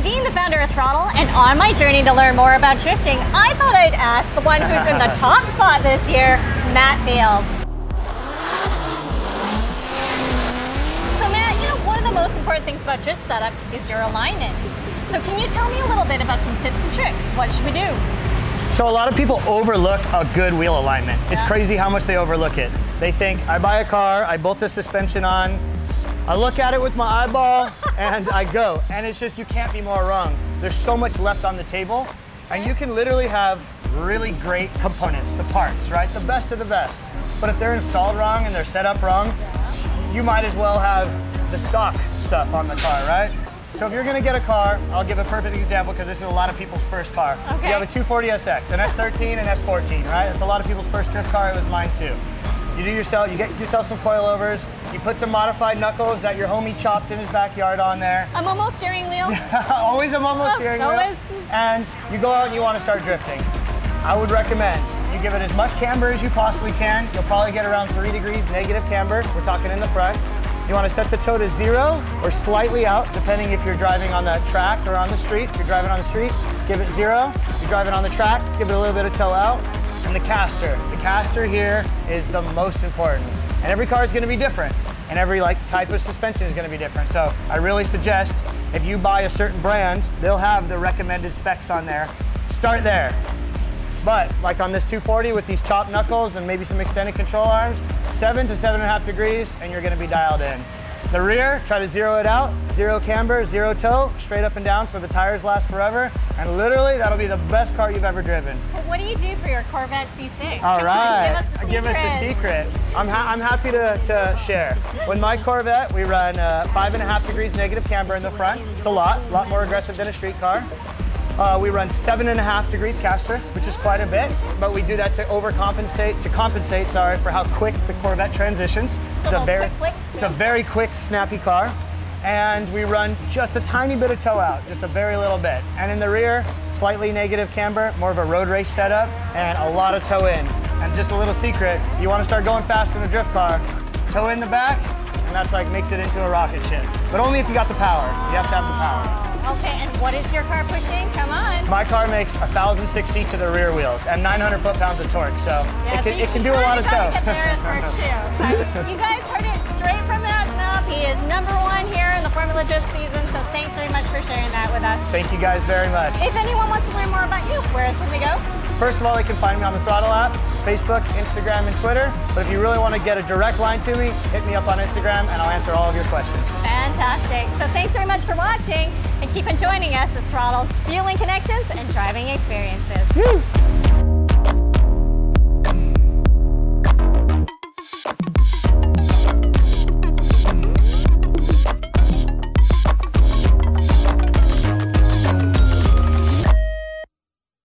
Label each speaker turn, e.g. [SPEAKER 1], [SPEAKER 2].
[SPEAKER 1] Dean, the founder of Throdle, and on my journey to learn more about drifting, I thought I'd ask the one who's in the top spot this year, Matt Field. So Matt, you know, one of the most important things about drift setup is your alignment. So can you tell me a little bit about some tips and tricks? What should we do?
[SPEAKER 2] So a lot of people overlook a good wheel alignment. It's crazy how much they overlook it. They think, I buy a car, I bolt the suspension on, I look at it with my eyeball, and I go. And it's just, you can't be more wrong. There's so much left on the table, and you can literally have really great components, the parts, right? The best of the best. But if they're installed wrong and they're set up wrong, you might as well have the stock stuff on the car, right? So if you're gonna get a car, I'll give a perfect example because this is a lot of people's first car. Okay. You have a 240 SX, an S13 and S14, right? It's a lot of people's first drift car, it was mine too. You get yourself some coilovers, you put some modified knuckles that your homie chopped in his backyard on there.
[SPEAKER 1] A Momo steering wheel.
[SPEAKER 2] Always a Momo steering wheel.
[SPEAKER 1] Always.
[SPEAKER 2] And you go out and you want to start drifting. I would recommend you give it as much camber as you possibly can. You'll probably get around 3 degrees negative camber. We're talking in the front. You want to set the toe to 0 or slightly out, depending if you're driving on the track or on the street. If you're driving on the street, give it 0. If you're driving on the track, give it a little bit of toe out. And the caster here is the most important. And every car is going to be different, and every type of suspension is going to be different. So I really suggest if you buy a certain brand, they'll have the recommended specs on there. Start there. But like on this 240 with these chopped knuckles and maybe some extended control arms, 7 to 7.5 degrees, and you're going to be dialed in. The rear, try to zero it out, 0 camber, 0 toe, straight up and down so the tires last forever. And literally, that'll be the best car you've ever driven.
[SPEAKER 1] But what do you do for your Corvette C6?
[SPEAKER 2] All right, give us the secret. I'm happy to share. With my Corvette, we run 5.5 degrees negative camber in the front. It's a lot more aggressive than a street car. We run 7.5 degrees caster, which is quite a bit, but we do that to compensate for how quick the Corvette transitions. It's a very quick, snappy car. And we run just a tiny bit of toe out, just a very little bit. And in the rear, slightly negative camber, more of a road race setup, and a lot of toe in. And just a little secret, you want to start going fast in a drift car, toe in the back, and that's makes it into a rocket ship. But only if you got the power. You have to have the power.
[SPEAKER 1] Okay, and what is your car pushing? Come on.
[SPEAKER 2] My car makes 1,060 to the rear wheels and 900 foot-pounds of torque, so it can do a lot of tow.
[SPEAKER 1] Get there at first too. You guys heard it straight from Matt's mouth. He is #1 here in the Formula Drift season, so thanks very much for sharing that with us.
[SPEAKER 2] Thank you guys very much.
[SPEAKER 1] If anyone wants to learn more about you, where can they go?
[SPEAKER 2] First of all, they can find me on the Throdle app, Facebook, Instagram, and Twitter. But if you really want to get a direct line to me, hit me up on Instagram and I'll answer all of your questions.
[SPEAKER 1] Fantastic. So thanks very much for watching and keep on joining us at Throdle's Fueling Connections and Driving Experiences. Woo.